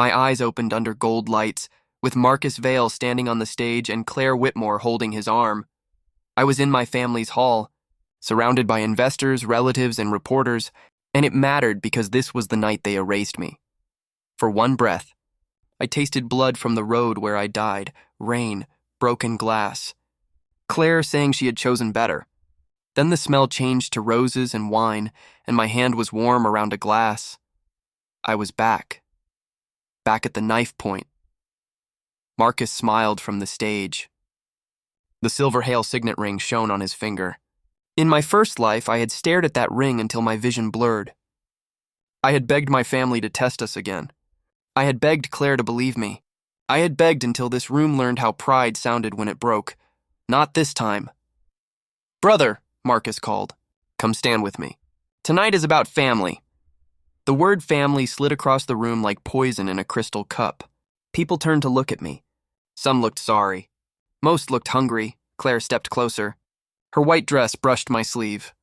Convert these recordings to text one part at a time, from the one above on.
My eyes opened under gold lights, with Marcus Vale standing on the stage and Claire Whitmore holding his arm. I was in my family's hall, surrounded by investors, relatives, and reporters, and it mattered because this was the night they erased me. For one breath, I tasted blood from the road where I died, rain, broken glass. Claire saying she had chosen better. Then the smell changed to roses and wine, and my hand was warm around a glass. I was back at the knife point. Marcus smiled from the stage. The silver Hale signet ring shone on his finger. In my first life, I had stared at that ring until my vision blurred. I had begged my family to test us again. I had begged Claire to believe me. I had begged until this room learned how pride sounded when it broke. Not this time. "Brother," Marcus called, "come stand with me. Tonight is about family." The word family slid across the room like poison in a crystal cup. People turned to look at me. Some looked sorry. Most looked hungry. Claire stepped closer. Her white dress brushed my sleeve.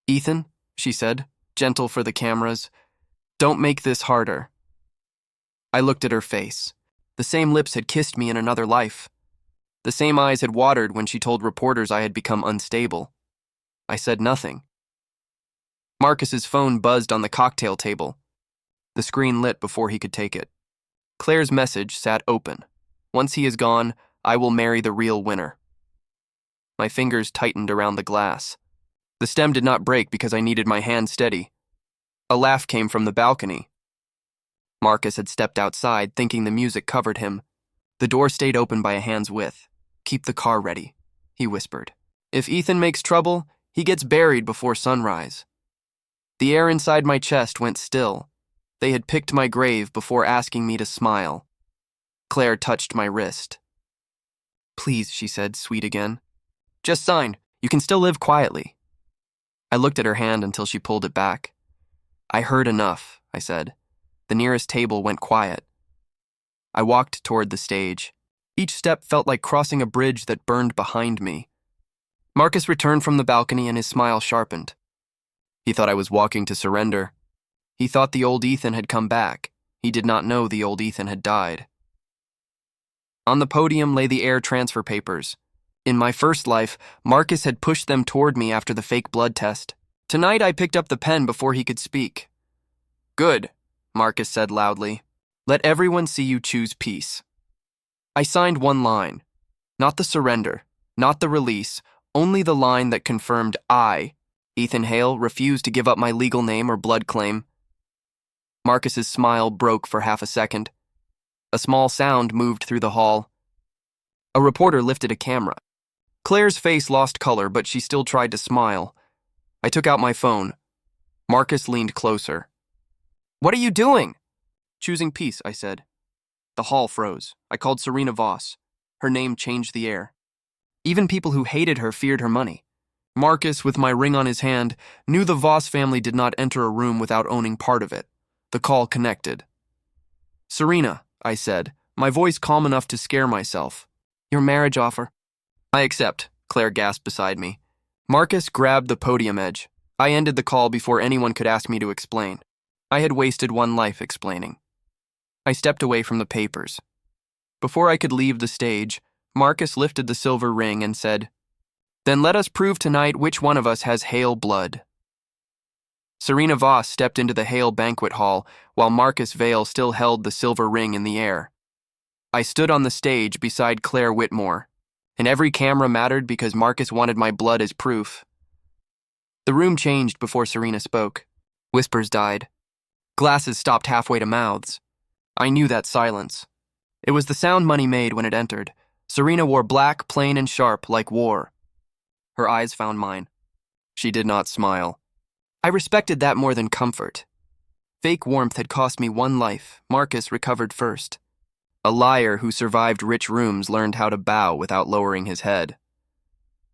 "Ethan," she said, gentle for the cameras, "don't make this harder." I looked at her face. The same lips had kissed me in another life. The same eyes had watered when she told reporters I had become unstable. I said nothing. Marcus's phone buzzed on the cocktail table. The screen lit before he could take it. Claire's message sat open. "Once he is gone, I will marry the real winner." My fingers tightened around the glass. The stem did not break because I needed my hand steady. A laugh came from the balcony. Marcus had stepped outside, thinking the music covered him. The door stayed open by a hand's width. "Keep the car ready," he whispered. "If Ethan makes trouble, he gets buried before sunrise." The air inside my chest went still. They had picked my grave before asking me to smile. Claire touched my wrist. "Please," she said, sweet again. "Just sign. You can still live quietly." I looked at her hand until she pulled it back. "I heard enough," I said. The nearest table went quiet. I walked toward the stage. Each step felt like crossing a bridge that burned behind me. Marcus returned from the balcony and his smile sharpened. He thought I was walking to surrender. He thought the old Ethan had come back. He did not know the old Ethan had died. On the podium lay the air transfer papers. In my first life, Marcus had pushed them toward me after the fake blood test. Tonight I picked up the pen before he could speak. "Good," Marcus said loudly. "Let everyone see you choose peace." I signed one line. Not the surrender, not the release, only the line that confirmed I, Ethan Hale, refused to give up my legal name or blood claim. Marcus's smile broke for half a second. A small sound moved through the hall. A reporter lifted a camera. Claire's face lost color, but she still tried to smile. I took out my phone. Marcus leaned closer. "What are you doing?" "Choosing peace," I said. The hall froze. I called Serena Voss. Her name changed the air. Even people who hated her feared her money. Marcus, with my ring on his hand, knew the Voss family did not enter a room without owning part of it. The call connected. "Serena," I said, my voice calm enough to scare myself. "Your marriage offer." "I accept," Claire gasped beside me. Marcus grabbed the podium edge. I ended the call before anyone could ask me to explain. I had wasted one life explaining. I stepped away from the papers. Before I could leave the stage, Marcus lifted the silver ring and said, "Then let us prove tonight which one of us has Hale blood." Serena Voss stepped into the Hale banquet hall while Marcus Vale still held the silver ring in the air. I stood on the stage beside Claire Whitmore, and every camera mattered because Marcus wanted my blood as proof. The room changed before Serena spoke. Whispers died. Glasses stopped halfway to mouths. I knew that silence. It was the sound money made when it entered. Serena wore black, plain and sharp, like war. Her eyes found mine. She did not smile. I respected that more than comfort. Fake warmth had cost me one life. Marcus recovered first. A liar who survived rich rooms learned how to bow without lowering his head.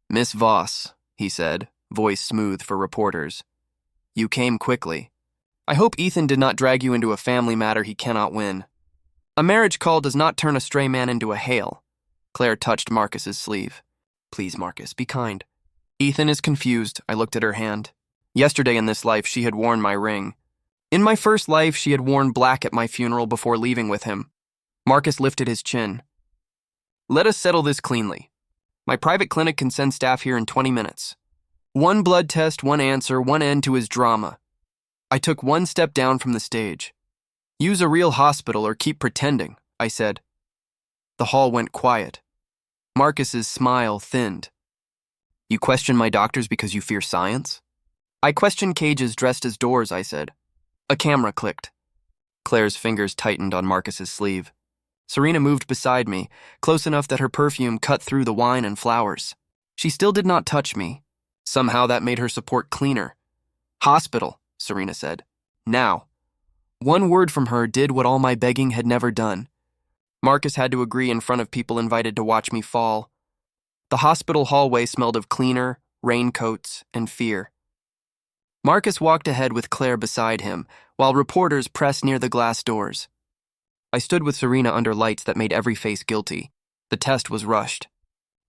"Miss Voss," he said, voice smooth for reporters. "You came quickly. I hope Ethan did not drag you into a family matter he cannot win. A marriage call does not turn a stray man into a Hale." Claire touched Marcus's sleeve. "Please, Marcus, be kind." "Ethan is confused." I looked at her hand. Yesterday in this life, she had worn my ring. In my first life, she had worn black at my funeral before leaving with him. Marcus lifted his chin. Let us settle this cleanly. My private clinic can send staff here in 20 minutes. One blood test, one answer, one end to his drama. I took one step down from the stage. Use a real hospital or keep pretending, I said. The hall went quiet. Marcus's smile thinned. You question my doctors because you fear science? I question cages dressed as doors, I said. A camera clicked. Claire's fingers tightened on Marcus's sleeve. Serena moved beside me, close enough that her perfume cut through the wine and flowers. She still did not touch me. Somehow that made her support cleaner. Hospital, Serena said. Now. One word from her did what all my begging had never done. Marcus had to agree in front of people invited to watch me fall. The hospital hallway smelled of cleaner, raincoats, and fear. Marcus walked ahead with Claire beside him, while reporters pressed near the glass doors. I stood with Serena under lights that made every face guilty. The test was rushed.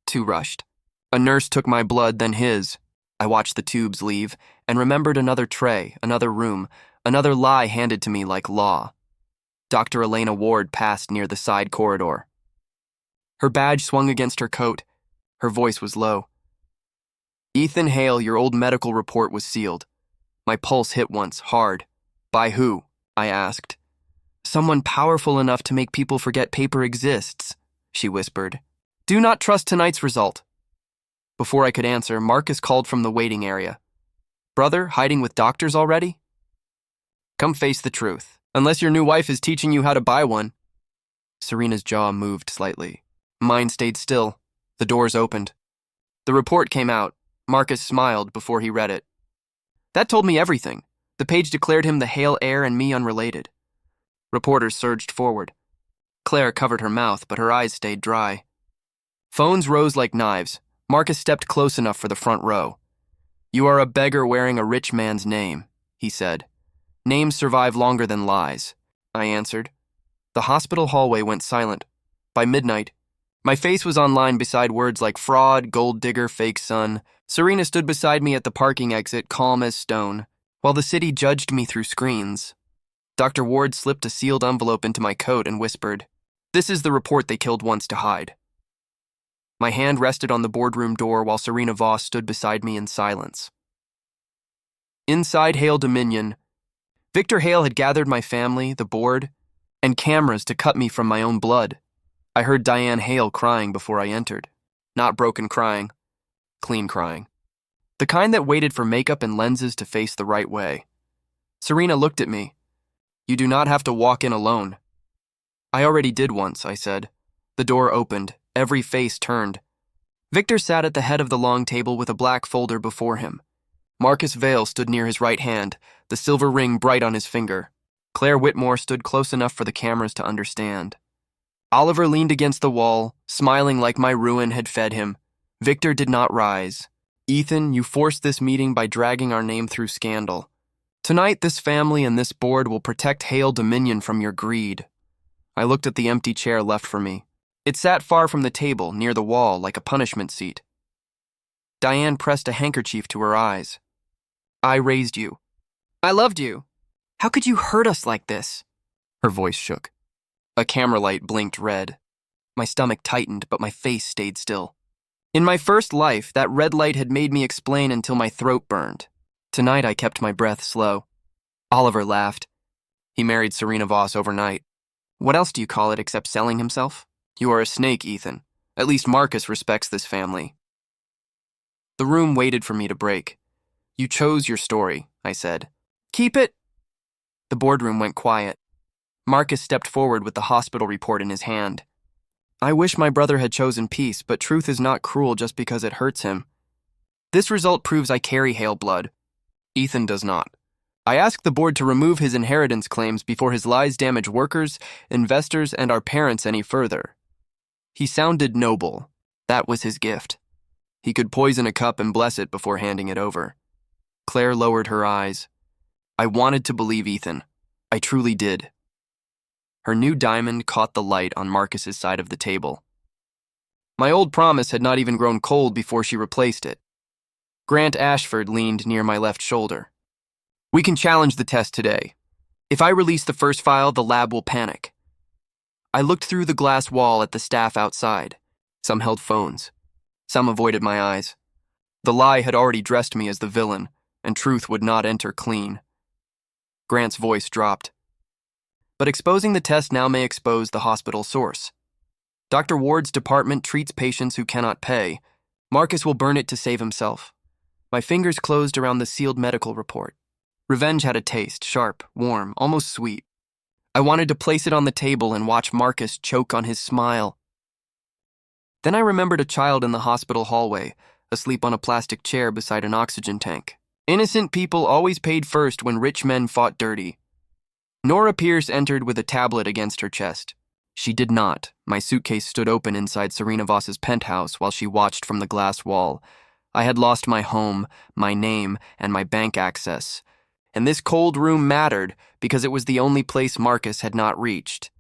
Too rushed. A nurse took my blood, then his. I watched the tubes leave, and remembered another tray, another room, another lie handed to me like law. Dr. Elena Ward passed near the side corridor. Her badge swung against her coat. Her voice was low. Ethan Hale, your old medical report was sealed. My pulse hit once, hard. By who? I asked. Someone powerful enough to make people forget paper exists, she whispered. Do not trust tonight's result. Before I could answer, Marcus called from the waiting area. Brother, hiding with doctors already? Come face the truth, unless your new wife is teaching you how to buy one. Serena's jaw moved slightly. Mine stayed still. The doors opened. The report came out. Marcus smiled before he read it. That told me everything. The page declared him the Hale heir and me unrelated. Reporters surged forward. Claire covered her mouth, but her eyes stayed dry. Phones rose like knives. Marcus stepped close enough for the front row. You are a beggar wearing a rich man's name, he said. Names survive longer than lies, I answered. The hospital hallway went silent. By midnight, my face was online beside words like fraud, gold digger, fake son. Serena stood beside me at the parking exit, calm as stone, while the city judged me through screens. Dr. Ward slipped a sealed envelope into my coat and whispered, This is the report they killed once to hide. My hand rested on the boardroom door while Serena Voss stood beside me in silence. Inside Hale Dominion, Victor Hale had gathered my family, the board, and cameras to cut me from my own blood. I heard Diane Hale crying before I entered. Not broken crying, clean crying. The kind that waited for makeup and lenses to face the right way. Serena looked at me. You do not have to walk in alone. I already did once, I said. The door opened. Every face turned. Victor sat at the head of the long table with a black folder before him. Marcus Vale stood near his right hand, the silver ring bright on his finger. Claire Whitmore stood close enough for the cameras to understand. Oliver leaned against the wall, smiling like my ruin had fed him. Victor did not rise. Ethan, you forced this meeting by dragging our name through scandal. Tonight, this family and this board will protect Hale Dominion from your greed. I looked at the empty chair left for me. It sat far from the table, near the wall, like a punishment seat. Diane pressed a handkerchief to her eyes. I raised you. I loved you. How could you hurt us like this? Her voice shook. A camera light blinked red. My stomach tightened, but my face stayed still. In my first life, that red light had made me explain until my throat burned. Tonight, I kept my breath slow. Oliver laughed. He married Serena Voss overnight. What else do you call it except selling himself? You are a snake, Ethan. At least Marcus respects this family. The room waited for me to break. You chose your story, I said. Keep it. The boardroom went quiet. Marcus stepped forward with the hospital report in his hand. I wish my brother had chosen peace, but truth is not cruel just because it hurts him. This result proves I carry Hale blood. Ethan does not. I asked the board to remove his inheritance claims before his lies damage workers, investors, and our parents any further. He sounded noble. That was his gift. He could poison a cup and bless it before handing it over. Claire lowered her eyes. I wanted to believe Ethan. I truly did. Her new diamond caught the light on Marcus's side of the table. My old promise had not even grown cold before she replaced it. Grant Ashford leaned near my left shoulder. We can challenge the test today. If I release the first file, the lab will panic. I looked through the glass wall at the staff outside. Some held phones. Some avoided my eyes. The lie had already dressed me as the villain, and truth would not enter clean. Grant's voice dropped. But exposing the test now may expose the hospital source. Dr. Ward's department treats patients who cannot pay. Marcus will burn it to save himself. My fingers closed around the sealed medical report. Revenge had a taste, sharp, warm, almost sweet. I wanted to place it on the table and watch Marcus choke on his smile. Then I remembered a child in the hospital hallway, asleep on a plastic chair beside an oxygen tank. Innocent people always paid first when rich men fought dirty. Nora Pierce entered with a tablet against her chest. She did not. My suitcase stood open inside Serena Voss's penthouse while she watched from the glass wall. I had lost my home, my name, and my bank access. And this cold room mattered because it was the only place Marcus had not reached.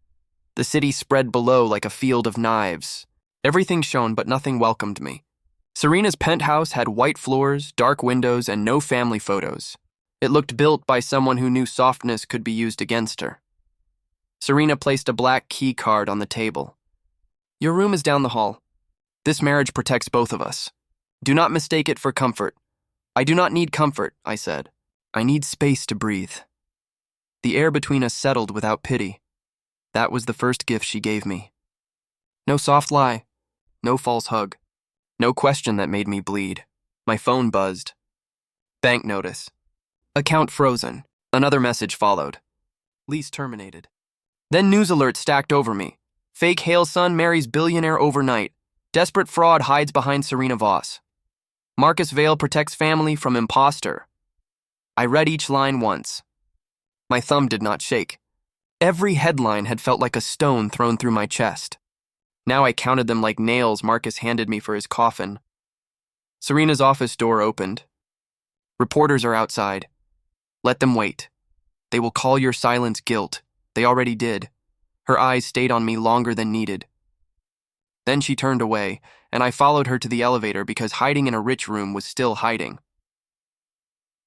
The city spread below like a field of knives. Everything shone, but nothing welcomed me. Serena's penthouse had white floors, dark windows, and no family photos. It looked built by someone who knew softness could be used against her. Serena placed a black key card on the table. Your room is down the hall. This marriage protects both of us. Do not mistake it for comfort. I do not need comfort, I said. I need space to breathe. The air between us settled without pity. That was the first gift she gave me. No soft lie. No false hug. No question that made me bleed. My phone buzzed. Bank notice. Account frozen. Another message followed. Lease terminated. Then news alerts stacked over me. Fake Hale son marries billionaire overnight. Desperate fraud hides behind Serena Voss. Marcus Vale protects family from impostor. I read each line once. My thumb did not shake. Every headline had felt like a stone thrown through my chest. Now I counted them like nails Marcus handed me for his coffin. Serena's office door opened. Reporters are outside. Let them wait. They will call your silence guilt. They already did. Her eyes stayed on me longer than needed. Then she turned away, and I followed her to the elevator because hiding in a rich room was still hiding.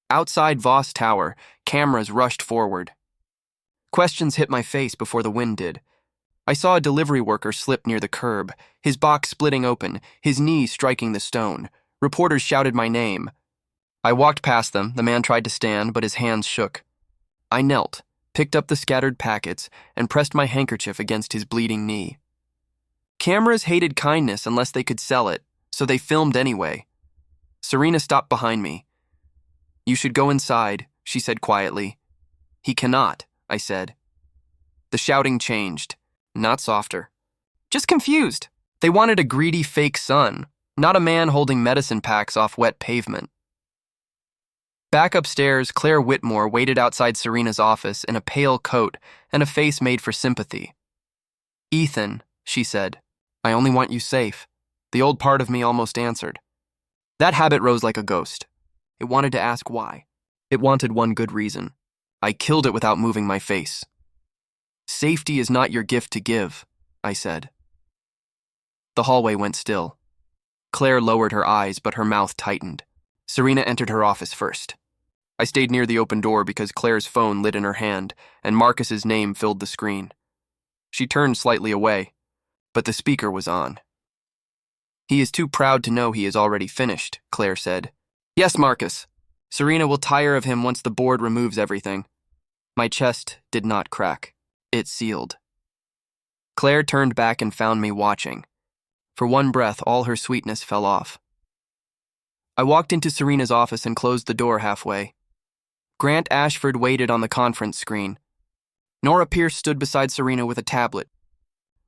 Outside Voss Tower, cameras rushed forward. Questions hit my face before the wind did. I saw a delivery worker slip near the curb, his box splitting open, his knee striking the stone. Reporters shouted my name. I walked past them. The man tried to stand, but his hands shook. I knelt, picked up the scattered packets, and pressed my handkerchief against his bleeding knee. Cameras hated kindness unless they could sell it, so they filmed anyway. Serena stopped behind me. You should go inside, she said quietly. He cannot, I said. The shouting changed, not softer. Just confused. They wanted a greedy fake son, not a man holding medicine packs off wet pavement. Back upstairs, Claire Whitmore waited outside Serena's office in a pale coat and a face made for sympathy. Ethan, she said, I only want you safe. The old part of me almost answered. That habit rose like a ghost. It wanted to ask why. It wanted one good reason. I killed it without moving my face. Safety is not your gift to give, I said. The hallway went still. Claire lowered her eyes, but her mouth tightened. Serena entered her office first. I stayed near the open door because Claire's phone lit in her hand, and Marcus's name filled the screen. She turned slightly away, but the speaker was on. He is too proud to know he is already finished, Claire said. Yes, Marcus. Serena will tire of him once the board removes everything. My chest did not crack. It sealed. Claire turned back and found me watching. For one breath, all her sweetness fell off. I walked into Serena's office and closed the door halfway. Grant Ashford waited on the conference screen. Nora Pierce stood beside Serena with a tablet.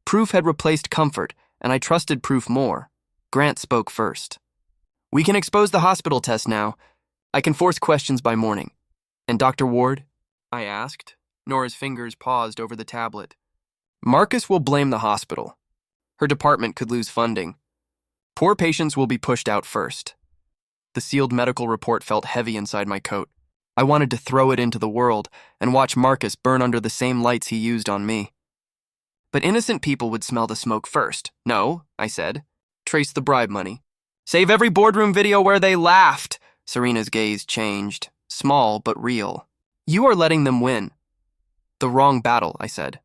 Proof had replaced comfort, and I trusted Proof more. Grant spoke first. We can expose the hospital test now. I can force questions by morning. And Dr. Ward? I asked. Nora's fingers paused over the tablet. Marcus will blame the hospital. Her department could lose funding. Poor patients will be pushed out first. The sealed medical report felt heavy inside my coat. I wanted to throw it into the world and watch Marcus burn under the same lights he used on me. But innocent people would smell the smoke first. No, I said. Trace the bribe money. Save every boardroom video where they laughed. Serena's gaze changed. Small but real. You are letting them win. The wrong battle, I said.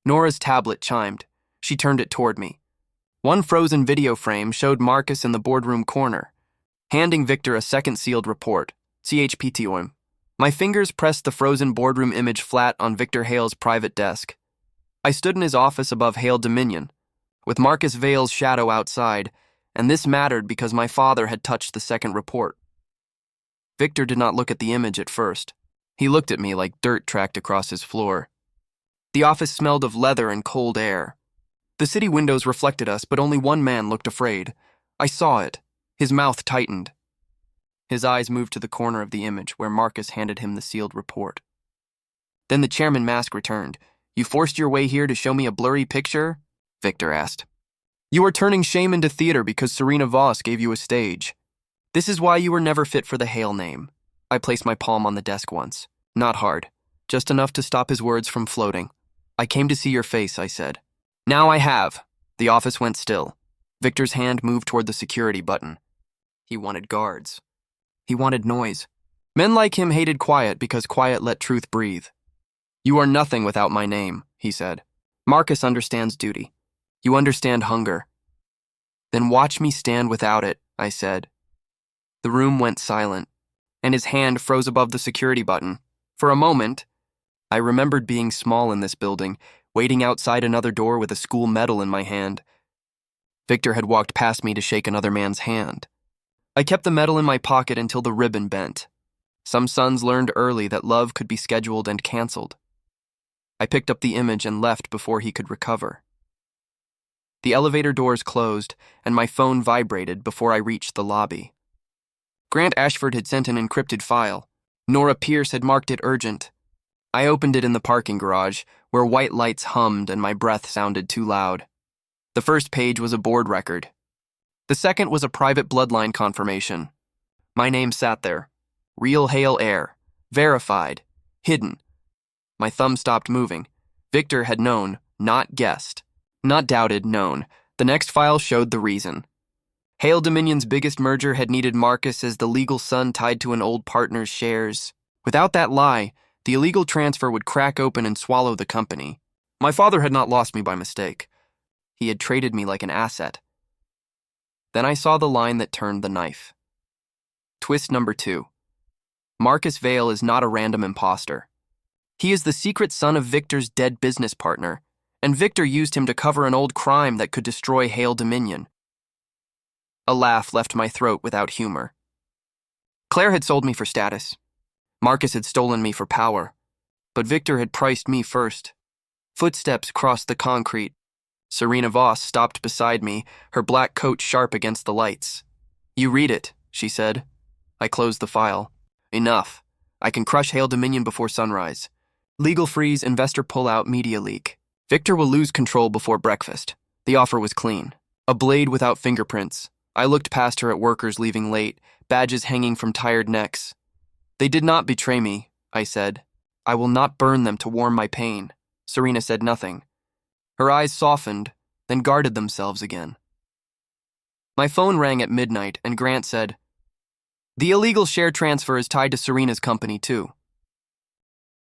Nora's tablet chimed. She turned it toward me. One frozen video frame showed Marcus in the boardroom corner, handing Victor a second sealed report, CHPTOM. My fingers pressed the frozen boardroom image flat on Victor Hale's private desk. I stood in his office above Hale Dominion, with Marcus Vale's shadow outside, and this mattered because my father had touched the second report. Victor did not look at the image at first. He looked at me like dirt tracked across his floor. The office smelled of leather and cold air. The city windows reflected us, but only one man looked afraid. I saw it. His mouth tightened. His eyes moved to the corner of the image where Marcus handed him the sealed report. Then the chairman mask returned. You forced your way here to show me a blurry picture? Victor asked. You are turning shame into theater because Serena Voss gave you a stage. This is why you were never fit for the Hale name. I placed my palm on the desk once. Not hard. Just enough to stop his words from floating. I came to see your face, I said. Now I have. The office went still. Victor's hand moved toward the security button. He wanted guards. He wanted noise. Men like him hated quiet because quiet let truth breathe. You are nothing without my name, he said. Marcus understands duty. You understand hunger. Then watch me stand without it, I said. The room went silent, and his hand froze above the security button. For a moment, I remembered being small in this building, waiting outside another door with a school medal in my hand. Victor had walked past me to shake another man's hand. I kept the medal in my pocket until the ribbon bent. Some sons learned early that love could be scheduled and canceled. I picked up the image and left before he could recover. The elevator doors closed, and my phone vibrated before I reached the lobby. Grant Ashford had sent an encrypted file. Nora Pierce had marked it urgent. I opened it in the parking garage, where white lights hummed and my breath sounded too loud. The first page was a board record. The second was a private bloodline confirmation. My name sat there. Real Hale heir. Verified. Hidden. My thumb stopped moving. Victor had known, not guessed. Not doubted, known. The next file showed the reason. Hale Dominion's biggest merger had needed Marcus as the legal son tied to an old partner's shares. Without that lie, the illegal transfer would crack open and swallow the company. My father had not lost me by mistake. He had traded me like an asset. Then I saw the line that turned the knife. Twist number 2. Marcus Vale is not a random imposter. He is the secret son of Victor's dead business partner, and Victor used him to cover an old crime that could destroy Hale Dominion. A laugh left my throat without humor. Claire had sold me for status. Marcus had stolen me for power. But Victor had priced me first. Footsteps crossed the concrete. Serena Voss stopped beside me, her black coat sharp against the lights. You read it, she said. I closed the file. Enough. I can crush Hale Dominion before sunrise. Legal freeze, investor pullout, media leak. Victor will lose control before breakfast. The offer was clean. A blade without fingerprints. I looked past her at workers leaving late, badges hanging from tired necks. They did not betray me, I said. I will not burn them to warm my pain. Serena said nothing. Her eyes softened, then guarded themselves again. My phone rang at midnight, and Grant said, The illegal share transfer is tied to Serena's company, too.